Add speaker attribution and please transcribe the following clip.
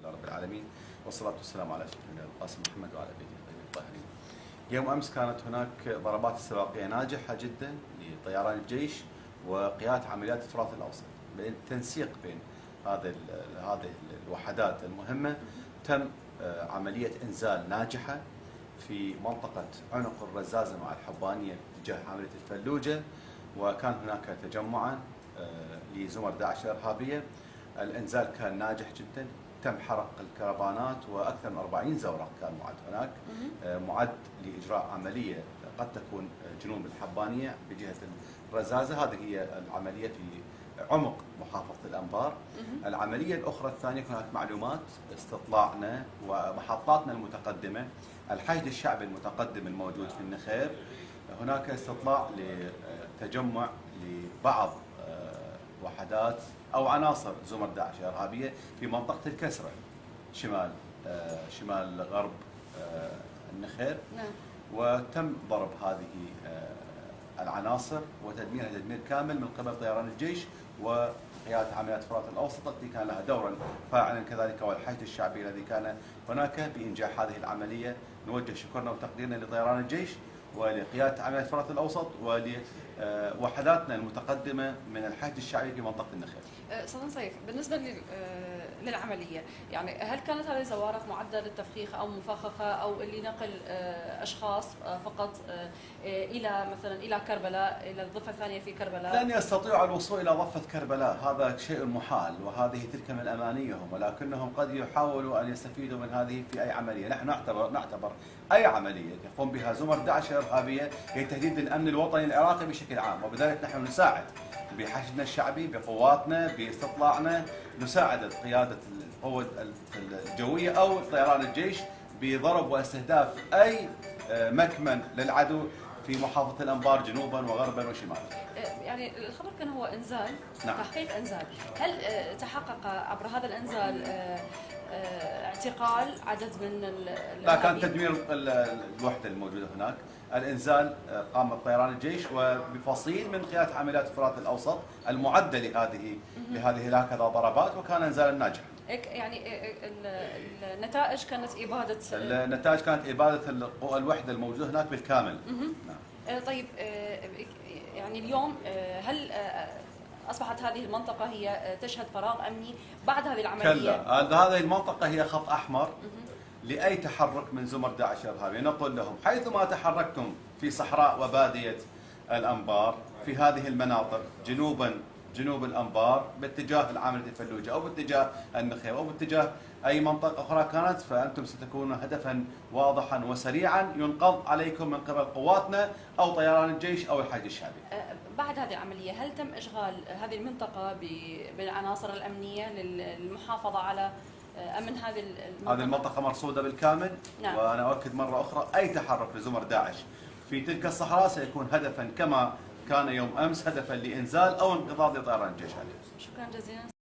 Speaker 1: لله رب العالمين، والصلاة والسلام على أشرف الأنبياء القاسم محمد وعلى بيته الطيبين الطاهرين. يوم أمس كانت هناك ضربات استباقية ناجحة جدا لطيران الجيش وقيادة عمليات الفرات الأوسط، بالتنسيق بين هذه الوحدات المهمة. تم عملية إنزال ناجحة في منطقة عنق الرزازة مع الحبانية تجاه عملية الفلوجة، وكان هناك تجمعا لزمر داعش الإرهابية. الإنزال كان ناجح جدا، تم حرق الكرفانات وأكثر من 40 زورق كان معد هناك، معد لإجراء عملية قد تكون جنوب الحبانية بجهة الرزازة. هذه هي العملية في عمق محافظة الأنبار. العملية الأخرى الثانية هناك معلومات استطلاعنا ومحطاتنا المتقدمة، الحشد الشعبي المتقدم الموجود في النخير. هناك استطلاع لتجمع لبعض وحدات أو عناصر زمر داعش الإرهابية في منطقة الكسرة شمال غرب النخير. وتم ضرب هذه العناصر وتدميرها تدمير كامل من قبل طيران الجيش وقيادة عمليات فرات الأوسط التي كان لها دورا فاعلا كذلك، والحشد الشعبي الذي كان هناك بإنجاح هذه العملية. نوجه شكرنا وتقديرنا لطيران الجيش ولقيادة عمليات فرات الأوسط ولوحداتنا المتقدمة من الحشد الشعبي في منطقة النخيل.
Speaker 2: استاذ سيف، بالنسبة للعملية، يعني هل كانت هذه الزوارق معدة للتفخيخ أو مفخخة أو لنقل أشخاص فقط إلى مثلا إلى كربلاء، إلى الضفة الثانية في كربلاء؟
Speaker 1: لن يستطيعوا الوصول إلى ضفة كربلاء، هذا شيء محال، وهذه تلك من أمانيهم، ولكنهم قد يحاولوا أن يستفيدوا من هذه في أي عملية. نحن نعتبر أي عملية يقوم بها زمر داعش الإرهابية هي تهديد للأمن الوطني العراقي بشكل عام، وبذلك نحن نساعد بحشدنا الشعبي بقواتنا باستطلاعنا، نساعد قيادة القوة الجوية أو طيران الجيش بضرب واستهداف أي مكمن للعدو في محافظة الأنبار جنوبا وغربا وشمالا.
Speaker 2: يعني الخبر كان هو إنزال،
Speaker 1: نعم.
Speaker 2: تحقيق إنزال، هل تحقق عبر هذا الإنزال اعتقال عدد من
Speaker 1: لا، كان تدمير الوحدة الموجودة هناك. الإنزال قام طيران الجيش وبفصيل من قيادة عمليات الفرات الأوسط المعدة لهذه هكذا ضربات، وكان إنزالا ناجحا.
Speaker 2: يعني النتائج كانت إبادة
Speaker 1: النتائج كانت إبادة الوحدة الموجودة هناك بالكامل.
Speaker 2: نعم. طيب، يعني اليوم هل أصبحت هذه المنطقة هي تشهد فراغ أمني بعد هذه العملية؟
Speaker 1: كلا، هذه المنطقة هي خط أحمر لأي تحرك من زمر داعش الإرهابي. نقول لهم حيثما تحركتم في صحراء وبادية الأنبار في هذه المناطق جنوب الأنبار باتجاه العاملة الفلوجة أو باتجاه النخيل أو باتجاه أي منطقة أخرى كانت، فأنتم ستكونون هدفا واضحا وسريعا ينقض عليكم من قبل قواتنا أو طيران الجيش أو الحشد الشعبي.
Speaker 2: بعد هذه العملية هل تم إشغال هذه المنطقة بالعناصر الأمنية للمحافظة على أمن هذه المنطقة؟
Speaker 1: هذه المنطقة مرصودة بالكامل.
Speaker 2: نعم.
Speaker 1: وأنا أؤكد مرة أخرى أي تحرك لزمر داعش في تلك الصحراء سيكون هدفا كما كان يوم أمس هدفا لإنزال أو انقضاض لطيران الجيش عليه.
Speaker 2: شكرا جزيلا.